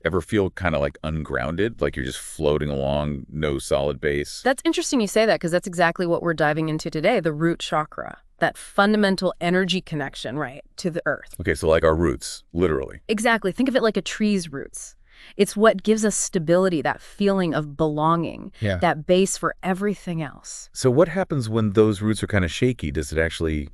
Ever feel kind of like ungrounded, like you're just floating along, no solid base? That's interesting you say that because that's exactly what we're diving into today, the root chakra, that fundamental energy connection, right, to the earth. Okay, so like our roots, literally. Exactly. Think of it like a tree's roots. It's what gives us stability, that feeling of belonging, Yeah. that base for everything else. So what happens when those roots are kind of shaky? Does it actually,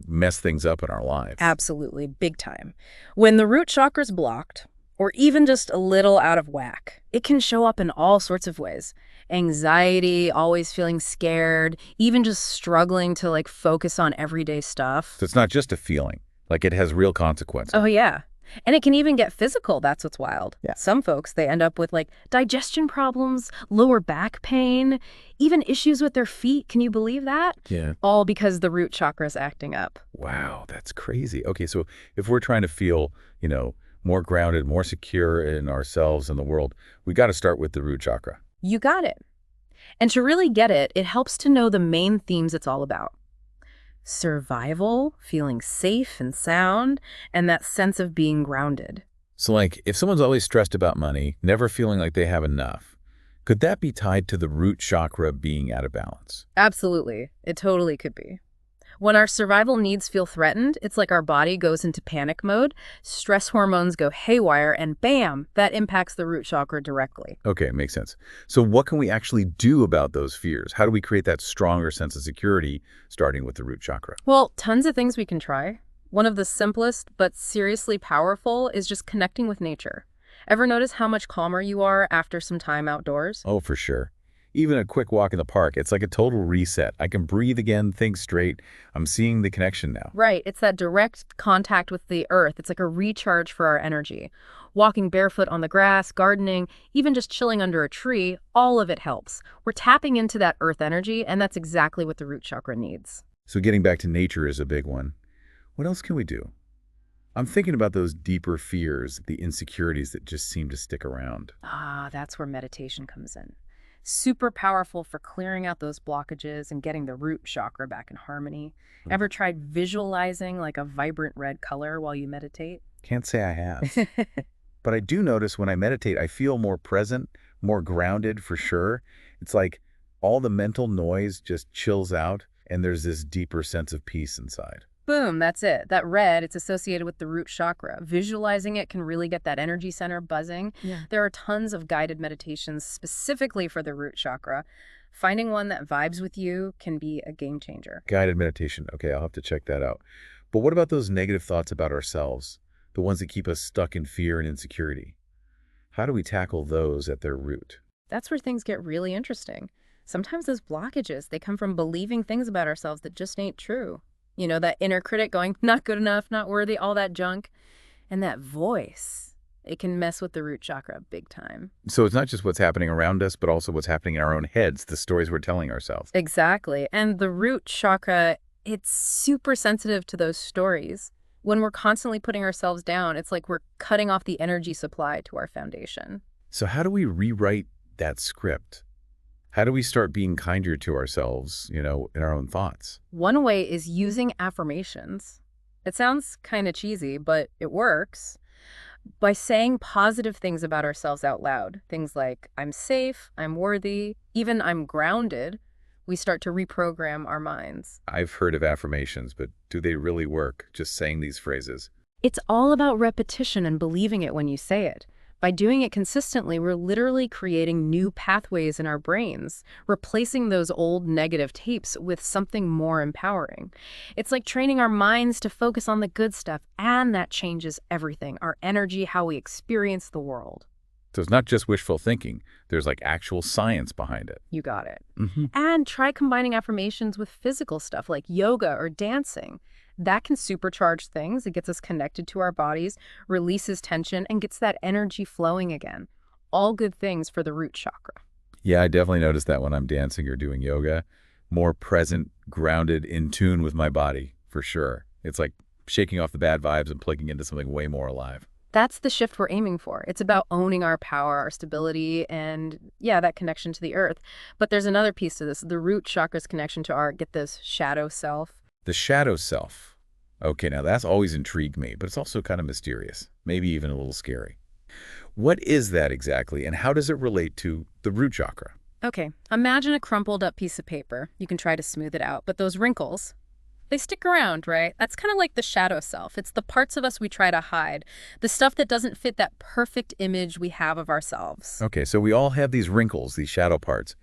mess things up in our lives? Absolutely, big time. When the root chakra's blocked, or even just a little out of whack, it can show up in all sorts of ways. Anxiety, always feeling scared, even just struggling to focus on everyday stuff. So it's not just a feeling, like it has real consequences. Oh, yeah. And it can even get physical. That's what's wild. Yeah. Some folks, they end up with digestion problems, lower back pain, even issues with their feet. Can you believe that? Yeah. All because the root chakra is acting up. Wow, that's crazy. Okay, so if we're trying to feel, more grounded, more secure in ourselves and the world, we got to start with the root chakra. You got it. And to really get it, it helps to know the main themes it's all about. Survival, feeling safe and sound, and that sense of being grounded. So like, if someone's always stressed about money, never feeling like they have enough, could that be tied to the root chakra being out of balance? Absolutely. It totally could be. When our survival needs feel threatened, it's like our body goes into panic mode, stress hormones go haywire, and bam, that impacts the root chakra directly. Okay, makes sense. So what can we actually do about those fears? How do we create that stronger sense of security, starting with the root chakra? Well, tons of things we can try. One of the simplest but seriously powerful is just connecting with nature. Ever notice how much calmer you are after some time outdoors? Oh, for sure. Even a quick walk in the park, it's like a total reset. I can breathe again, think straight. I'm seeing the connection now. Right, it's that direct contact with the earth. It's like a recharge for our energy. Walking barefoot on the grass, gardening, even just chilling under a tree, all of it helps. We're tapping into that earth energy, and that's exactly what the root chakra needs. So getting back to nature is a big one. What else can we do? I'm thinking about those deeper fears, the insecurities that just seem to stick around. Ah, that's where meditation comes in. Super powerful for clearing out those blockages and getting the root chakra back in harmony. Ever tried visualizing like a vibrant red color while you meditate? Can't say I have. But I do notice when I meditate, I feel more present, more grounded for sure. It's like all the mental noise just chills out and there's this deeper sense of peace inside. Boom, that's it. That red, it's associated with the root chakra. Visualizing it can really get that energy center buzzing. Yeah. There are tons of guided meditations specifically for the root chakra. Finding one that vibes with you can be a game changer. Guided meditation. Okay, I'll have to check that out. But what about those negative thoughts about ourselves? The ones that keep us stuck in fear and insecurity? How do we tackle those at their root? That's where things get really interesting. Sometimes those blockages, they come from believing things about ourselves that just ain't true. You know, that inner critic going, not good enough, not worthy, all that junk. And that voice, it can mess with the root chakra big time. So it's not just what's happening around us, but also what's happening in our own heads, the stories we're telling ourselves. Exactly. And the root chakra, it's super sensitive to those stories. When we're constantly putting ourselves down, it's like we're cutting off the energy supply to our foundation. So how do we rewrite that script? How do we start being kinder to ourselves, in our own thoughts? One way is using affirmations. It sounds kind of cheesy, but it works. By saying positive things about ourselves out loud, things like, I'm safe, I'm worthy, even I'm grounded, we start to reprogram our minds. I've heard of affirmations, but do they really work, just saying these phrases? It's all about repetition and believing it when you say it. By doing it consistently, we're literally creating new pathways in our brains, replacing those old negative tapes with something more empowering. It's like training our minds to focus on the good stuff, and that changes everything, our energy, how we experience the world. So it's not just wishful thinking. There's like actual science behind it. You got it. Mm-hmm. And try combining affirmations with physical stuff like yoga or dancing. That can supercharge things. It gets us connected to our bodies, releases tension, and gets that energy flowing again. All good things for the root chakra. Yeah, I definitely notice that when I'm dancing or doing yoga. More present, grounded, in tune with my body, for sure. It's like shaking off the bad vibes and plugging into something way more alive. That's the shift we're aiming for. It's about owning our power, our stability, and yeah, that connection to the earth. But there's another piece to this, the root chakra's connection to our, get this, shadow self. The shadow self. Okay, now that's always intrigued me, but it's also kind of mysterious, maybe even a little scary. What is that exactly, and how does it relate to the root chakra? Okay, imagine a crumpled up piece of paper. You can try to smooth it out, but those wrinkles, they stick around, right? That's kind of like the shadow self. It's the parts of us we try to hide, the stuff that doesn't fit that perfect image we have of ourselves. Okay, so we all have these wrinkles, these shadow parts.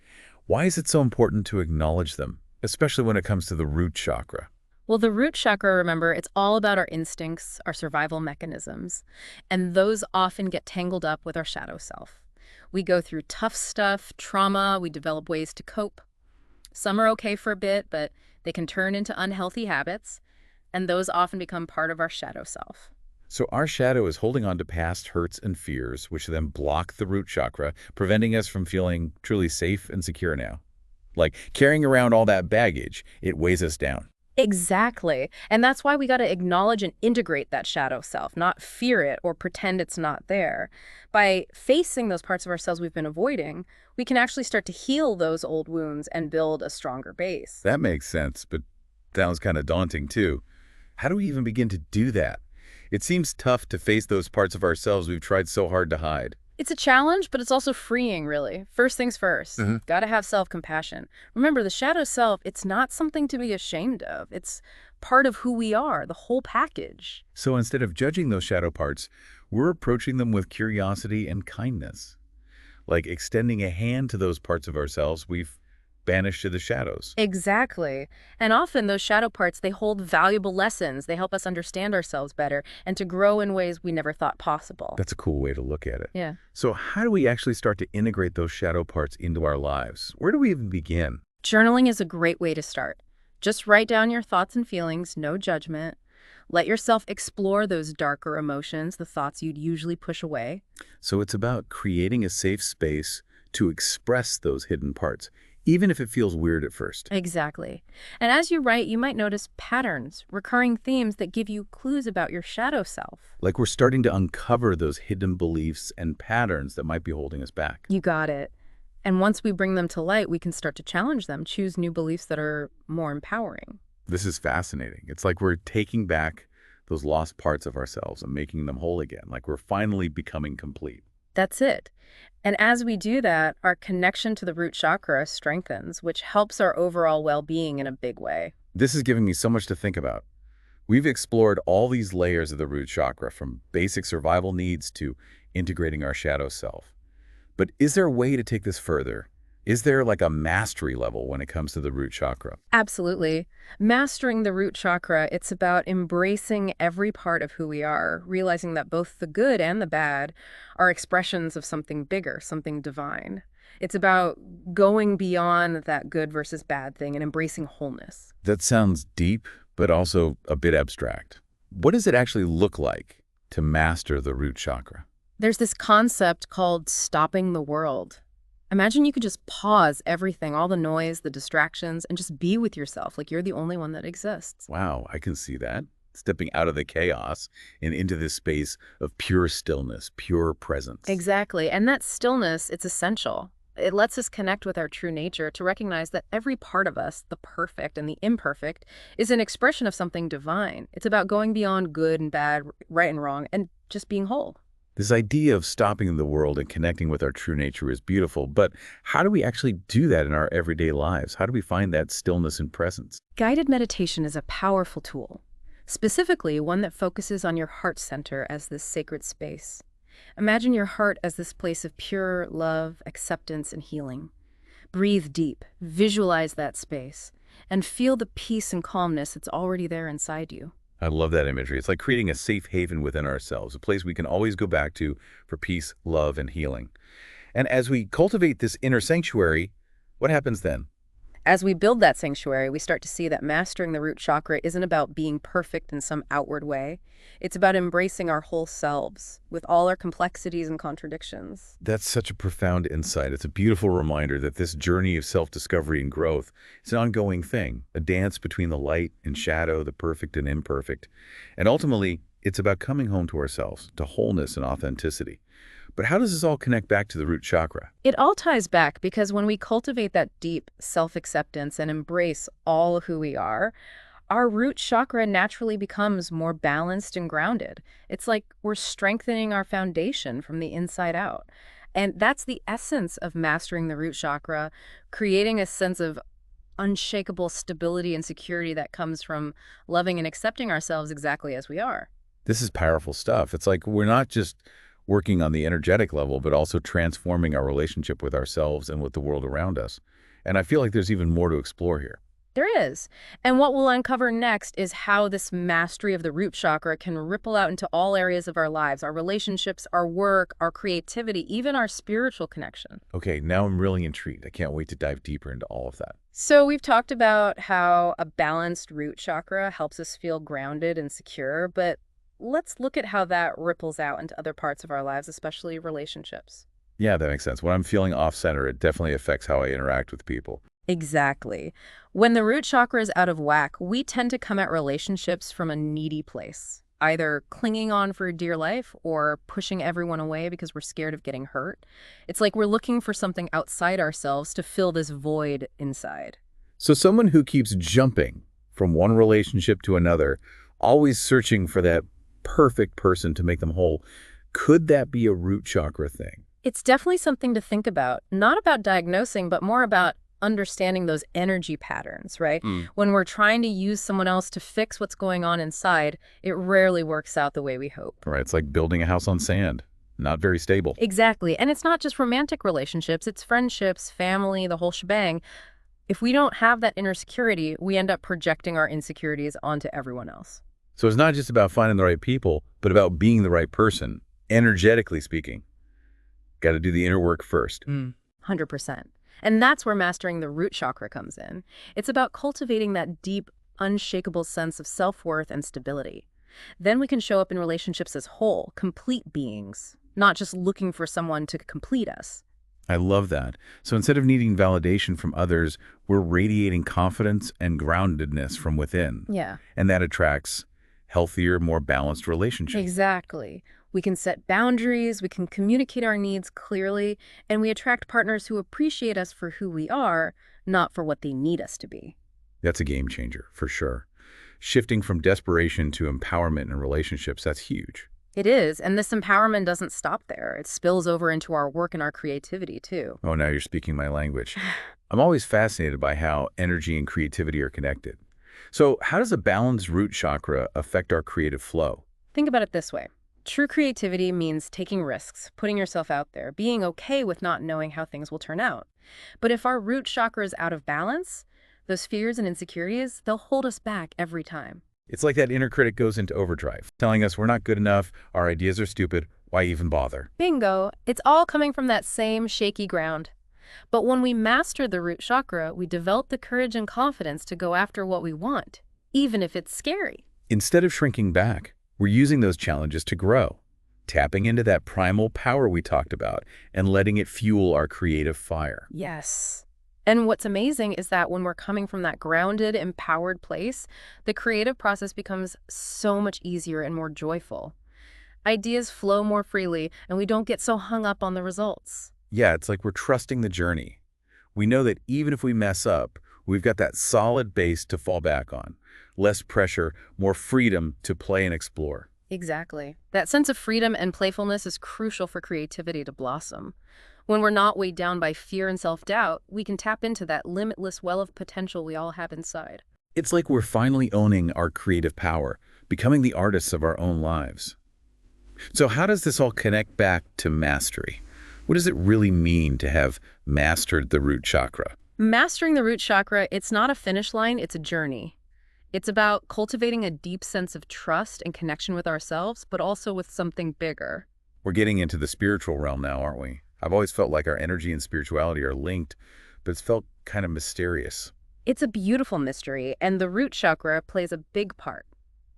Why is it so important to acknowledge them, especially when it comes to the root chakra? Well, the root chakra, remember, it's all about our instincts, our survival mechanisms, and those often get tangled up with our shadow self. We go through tough stuff, trauma, we develop ways to cope. Some are okay for a bit, but they can turn into unhealthy habits, and those often become part of our shadow self. So our shadow is holding on to past hurts and fears, which then block the root chakra, preventing us from feeling truly safe and secure now. Like carrying around all that baggage, it weighs us down. Exactly. And that's why we got to acknowledge and integrate that shadow self, not fear it or pretend it's not there. By facing those parts of ourselves we've been avoiding, we can actually start to heal those old wounds and build a stronger base. That makes sense, but sounds kind of daunting too. How do we even begin to do that? It seems tough to face those parts of ourselves we've tried so hard to hide. It's a challenge, but it's also freeing, really. First things first, got to have self-compassion. Remember, the shadow self, it's not something to be ashamed of. It's part of who we are, the whole package. So instead of judging those shadow parts, we're approaching them with curiosity and kindness, like extending a hand to those parts of ourselves we've banished to the shadows. Exactly. And often those shadow parts, they hold valuable lessons. They help us understand ourselves better and to grow in ways we never thought possible. That's a cool way to look at it. Yeah. So how do we actually start to integrate those shadow parts into our lives? Where do we even begin? Journaling is a great way to start. Just write down your thoughts and feelings, no judgment. Let yourself explore those darker emotions, the thoughts you'd usually push away. So it's about creating a safe space to express those hidden parts, even if it feels weird at first. Exactly. And as you write, you might notice patterns, recurring themes that give you clues about your shadow self. Like we're starting to uncover those hidden beliefs and patterns that might be holding us back. You got it. And once we bring them to light, we can start to challenge them, choose new beliefs that are more empowering. This is fascinating. It's like we're taking back those lost parts of ourselves and making them whole again, like we're finally becoming complete. That's it. And as we do that, our connection to the root chakra strengthens, which helps our overall well-being in a big way. This is giving me so much to think about. We've explored all these layers of the root chakra, from basic survival needs to integrating our shadow self. But is there a way to take this further? Is there like a mastery level when it comes to the root chakra? Absolutely. Mastering the root chakra, it's about embracing every part of who we are, realizing that both the good and the bad are expressions of something bigger, something divine. It's about going beyond that good versus bad thing and embracing wholeness. That sounds deep, but also a bit abstract. What does it actually look like to master the root chakra? There's this concept called stopping the world. Imagine you could just pause everything, all the noise, the distractions, and just be with yourself like you're the only one that exists. Wow, I can see that. Stepping out of the chaos and into this space of pure stillness, pure presence. Exactly. And that stillness, it's essential. It lets us connect with our true nature to recognize that every part of us, the perfect and the imperfect, is an expression of something divine. It's about going beyond good and bad, right and wrong, and just being whole. This idea of stopping the world and connecting with our true nature is beautiful, but how do we actually do that in our everyday lives? How do we find that stillness and presence? Guided meditation is a powerful tool, specifically one that focuses on your heart center as this sacred space. Imagine your heart as this place of pure love, acceptance, and healing. Breathe deep, visualize that space, and feel the peace and calmness that's already there inside you. I love that imagery. It's like creating a safe haven within ourselves, a place we can always go back to for peace, love, and healing. And as we cultivate this inner sanctuary, what happens then? As we build that sanctuary, we start to see that mastering the root chakra isn't about being perfect in some outward way. It's about embracing our whole selves with all our complexities and contradictions. That's such a profound insight. It's a beautiful reminder that this journey of self-discovery and growth is an ongoing thing, a dance between the light and shadow, the perfect and imperfect. And ultimately, it's about coming home to ourselves, to wholeness and authenticity. But how does this all connect back to the root chakra? It all ties back because when we cultivate that deep self-acceptance and embrace all who we are, our root chakra naturally becomes more balanced and grounded. It's like we're strengthening our foundation from the inside out. And that's the essence of mastering the root chakra, creating a sense of unshakable stability and security that comes from loving and accepting ourselves exactly as we are. This is powerful stuff. It's like we're not just working on the energetic level, but also transforming our relationship with ourselves and with the world around us. And I feel like there's even more to explore here. There is. And what we'll uncover next is how this mastery of the root chakra can ripple out into all areas of our lives, our relationships, our work, our creativity, even our spiritual connection. Okay, now I'm really intrigued. I can't wait to dive deeper into all of that. So we've talked about how a balanced root chakra helps us feel grounded and secure, but let's look at how that ripples out into other parts of our lives, especially relationships. Yeah, that makes sense. When I'm feeling off-center, it definitely affects how I interact with people. Exactly. When the root chakra is out of whack, we tend to come at relationships from a needy place, either clinging on for dear life or pushing everyone away because we're scared of getting hurt. It's like we're looking for something outside ourselves to fill this void inside. So someone who keeps jumping from one relationship to another, always searching for that perfect person to make them whole, could that be a root chakra thing? It's definitely something to think about, not about diagnosing, but more about understanding those energy patterns, right? When we're trying to use someone else to fix what's going on inside, it rarely works out the way we hope. Right, it's like building a house on sand. Not very stable. Exactly. And it's not just romantic relationships, it's friendships, family, the whole shebang. If we don't have that inner security, we end up projecting our insecurities onto everyone else. So it's not just about finding the right people, but about being the right person, energetically speaking. Got to do the inner work first. 100%. And that's where mastering the root chakra comes in. It's about cultivating that deep, unshakable sense of self-worth and stability. Then we can show up in relationships as whole, complete beings, not just looking for someone to complete us. I love that. So instead of needing validation from others, we're radiating confidence and groundedness from within. Yeah. And that attracts healthier, more balanced relationships. Exactly. We can set boundaries, we can communicate our needs clearly, and we attract partners who appreciate us for who we are, not for what they need us to be. That's a game changer, for sure. Shifting from desperation to empowerment in relationships, that's huge. It is, and this empowerment doesn't stop there. It spills over into our work and our creativity, too. Oh, now you're speaking my language. I'm always fascinated by how energy and creativity are connected. So how does a balanced root chakra affect our creative flow? Think about it this way. True creativity means taking risks, putting yourself out there, being okay with not knowing how things will turn out. But if our root chakra is out of balance, those fears and insecurities, they'll hold us back every time. It's like that inner critic goes into overdrive, telling us we're not good enough, our ideas are stupid, why even bother? Bingo! It's all coming from that same shaky ground. But when we master the root chakra, we develop the courage and confidence to go after what we want, even if it's scary. Instead of shrinking back, we're using those challenges to grow, tapping into that primal power we talked about and letting it fuel our creative fire. Yes. And what's amazing is that when we're coming from that grounded, empowered place, the creative process becomes so much easier and more joyful. Ideas flow more freely, and we don't get so hung up on the results. Yeah, it's like we're trusting the journey. We know that even if we mess up, we've got that solid base to fall back on. Less pressure, more freedom to play and explore. Exactly. That sense of freedom and playfulness is crucial for creativity to blossom. When we're not weighed down by fear and self-doubt, we can tap into that limitless well of potential we all have inside. It's like we're finally owning our creative power, becoming the artists of our own lives. So how does this all connect back to mastery? What does it really mean to have mastered the root chakra? Mastering the root chakra, it's not a finish line, it's a journey. It's about cultivating a deep sense of trust and connection with ourselves, but also with something bigger. We're getting into the spiritual realm now, aren't we? I've always felt like our energy and spirituality are linked, but it's felt kind of mysterious. It's a beautiful mystery, and the root chakra plays a big part.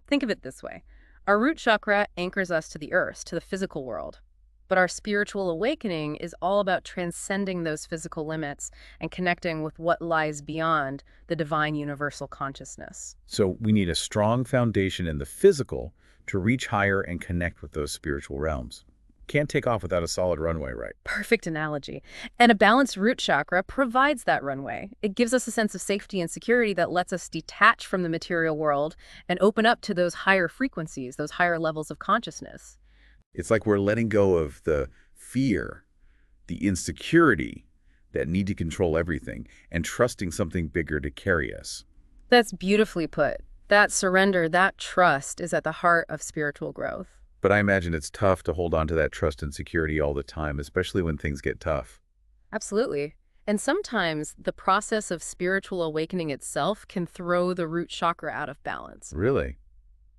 Think of it this way. Our root chakra anchors us to the earth, to the physical world. But our spiritual awakening is all about transcending those physical limits and connecting with what lies beyond the divine universal consciousness. So we need a strong foundation in the physical to reach higher and connect with those spiritual realms. Can't take off without a solid runway, right? Perfect analogy. And a balanced root chakra provides that runway. It gives us a sense of safety and security that lets us detach from the material world and open up to those higher frequencies, those higher levels of consciousness. It's like we're letting go of the fear, the insecurity that need to control everything, and trusting something bigger to carry us. That's beautifully put. That surrender, that trust is at the heart of spiritual growth. But I imagine it's tough to hold on to that trust and security all the time, especially when things get tough. Absolutely. And sometimes the process of spiritual awakening itself can throw the root chakra out of balance. Really?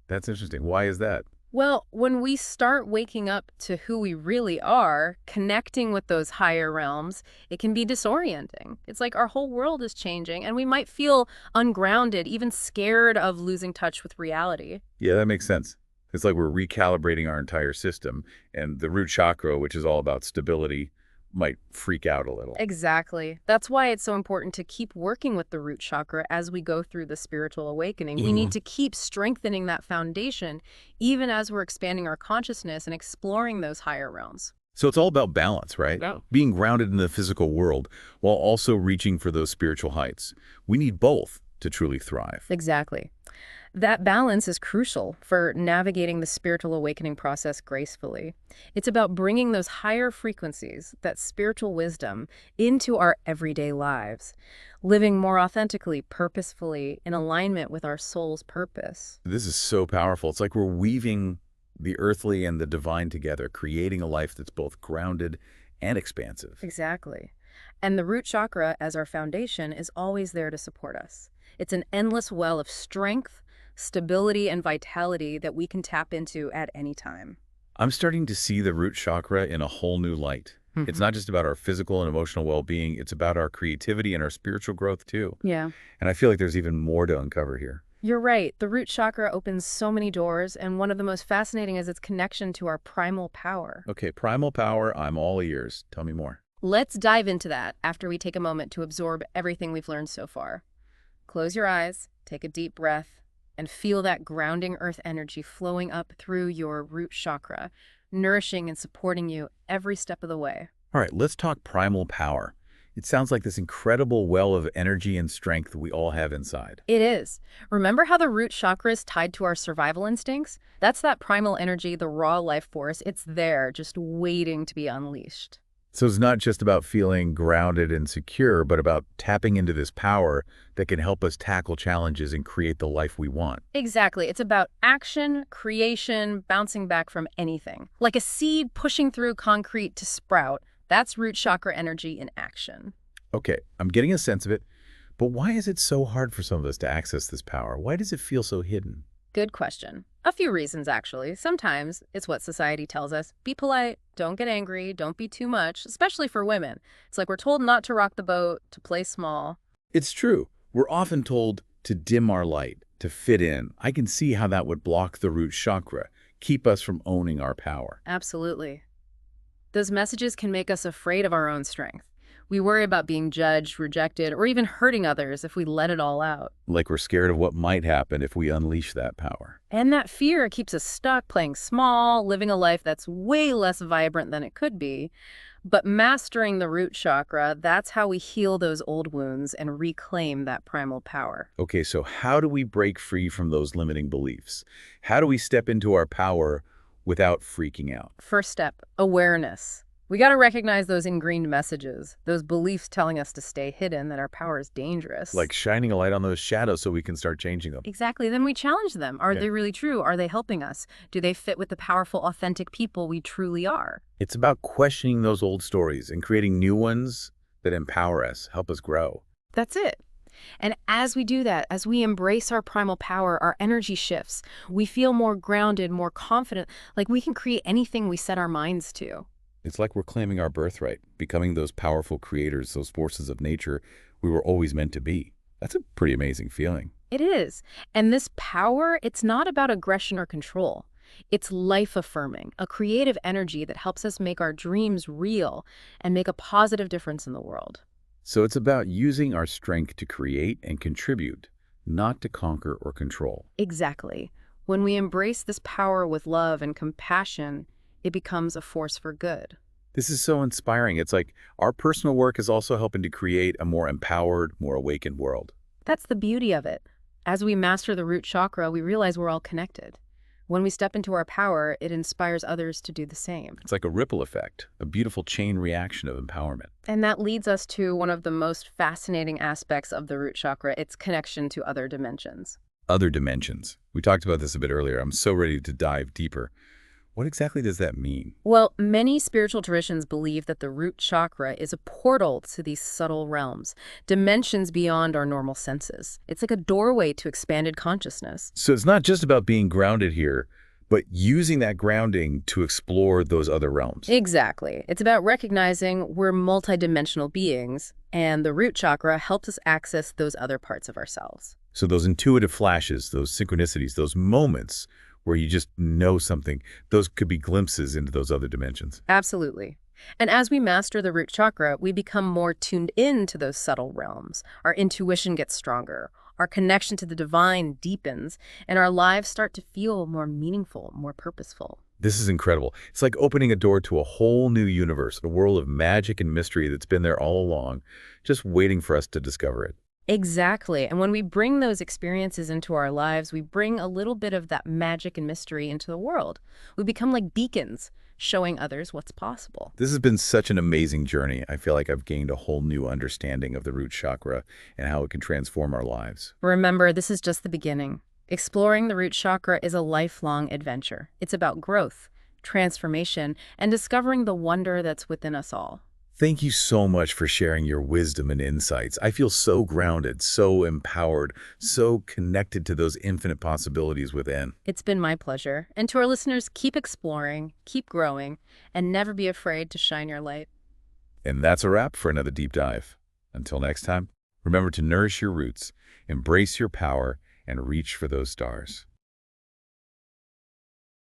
That's interesting. Why is that? Well, when we start waking up to who we really are, connecting with those higher realms, it can be disorienting. It's like our whole world is changing, and we might feel ungrounded, even scared of losing touch with reality. Yeah, that makes sense. It's like we're recalibrating our entire system, and the root chakra, which is all about stability, might freak out a little. Exactly. That's why it's so important to keep working with the root chakra as we go through the spiritual awakening. We need to keep strengthening that foundation, even as we're expanding our consciousness and exploring those higher realms. So it's all about balance, right? Yeah. Being grounded in the physical world while also reaching for those spiritual heights. We need both to truly thrive. Exactly. That balance is crucial for navigating the spiritual awakening process gracefully. It's about bringing those higher frequencies, that spiritual wisdom, into our everyday lives, living more authentically, purposefully, in alignment with our soul's purpose. This is so powerful. It's like we're weaving the earthly and the divine together, creating a life that's both grounded and expansive. Exactly. And the root chakra, as our foundation, is always there to support us. It's an endless well of strength, stability, and vitality that we can tap into at any time. I'm starting to see the root chakra in a whole new light. It's not just about our physical and emotional well-being, it's about our creativity and our spiritual growth too. Yeah. And I feel like there's even more to uncover here. You're right. The root chakra opens so many doors, and one of the most fascinating is its connection to our primal power. Okay, primal power, I'm all ears. Tell me more. Let's dive into that after we take a moment to absorb everything we've learned so far. Close your eyes, take a deep breath, and feel that grounding earth energy flowing up through your root chakra, nourishing and supporting you every step of the way. All right, let's talk primal power. It sounds like this incredible well of energy and strength we all have inside. It is. Remember how the root chakra is tied to our survival instincts? That's that primal energy, the raw life force. It's there, just waiting to be unleashed. So it's not just about feeling grounded and secure, but about tapping into this power that can help us tackle challenges and create the life we want. Exactly. It's about action, creation, bouncing back from anything. Like a seed pushing through concrete to sprout. That's root chakra energy in action. Okay, I'm getting a sense of it, but why is it so hard for some of us to access this power? Why does it feel so hidden? Good question. A few reasons, actually. Sometimes it's what society tells us. Be polite, don't get angry, don't be too much, especially for women. It's like we're told not to rock the boat, to play small. It's true. We're often told to dim our light, to fit in. I can see how that would block the root chakra, keep us from owning our power. Absolutely. Those messages can make us afraid of our own strength. We worry about being judged, rejected, or even hurting others if we let it all out. Like we're scared of what might happen if we unleash that power. And that fear keeps us stuck, playing small, living a life that's way less vibrant than it could be. But mastering the root chakra, that's how we heal those old wounds and reclaim that primal power. Okay, so how do we break free from those limiting beliefs? How do we step into our power without freaking out? First step, awareness. We got to recognize those ingrained messages, those beliefs telling us to stay hidden, that our power is dangerous. Like shining a light on those shadows so we can start changing them. Exactly. Then we challenge them. Are Yeah. they really true? Are they helping us? Do they fit with the powerful, authentic people we truly are? It's about questioning those old stories and creating new ones that empower us, help us grow. That's it. And as we do that, as we embrace our primal power, our energy shifts. We feel more grounded, more confident, like we can create anything we set our minds to. It's like we're claiming our birthright, becoming those powerful creators, those forces of nature we were always meant to be. That's a pretty amazing feeling. It is. And this power, it's not about aggression or control. It's life-affirming, a creative energy that helps us make our dreams real and make a positive difference in the world. So it's about using our strength to create and contribute, not to conquer or control. Exactly. When we embrace this power with love and compassion, it becomes a force for good. This is so inspiring. It's like our personal work is also helping to create a more empowered, more awakened world. That's the beauty of it. As we master the root chakra, we realize we're all connected. When we step into our power, it inspires others to do the same. It's like a ripple effect, a beautiful chain reaction of empowerment. And that leads us to one of the most fascinating aspects of the root chakra, its connection to other dimensions. Other dimensions. We talked about this a bit earlier. I'm so ready to dive deeper. What exactly does that mean? Well, many spiritual traditions believe that the root chakra is a portal to these subtle realms, dimensions beyond our normal senses. It's like a doorway to expanded consciousness. So it's not just about being grounded here, but using that grounding to explore those other realms. Exactly. It's about recognizing we're multidimensional beings, and the root chakra helps us access those other parts of ourselves. So those intuitive flashes, those synchronicities, those moments where you just know something, those could be glimpses into those other dimensions. Absolutely. And as we master the root chakra, we become more tuned in to those subtle realms. Our intuition gets stronger, our connection to the divine deepens, and our lives start to feel more meaningful, more purposeful. This is incredible. It's like opening a door to a whole new universe, a world of magic and mystery that's been there all along, just waiting for us to discover it. Exactly. And when we bring those experiences into our lives, we bring a little bit of that magic and mystery into the world. We become like beacons, showing others what's possible. This has been such an amazing journey. I feel like I've gained a whole new understanding of the root chakra and how it can transform our lives. Remember, this is just the beginning. Exploring the root chakra is a lifelong adventure. It's about growth, transformation, and discovering the wonder that's within us all. Thank you so much for sharing your wisdom and insights. I feel so grounded, so empowered, so connected to those infinite possibilities within. It's been my pleasure. And to our listeners, keep exploring, keep growing, and never be afraid to shine your light. And that's a wrap for another deep dive. Until next time, remember to nourish your roots, embrace your power, and reach for those stars.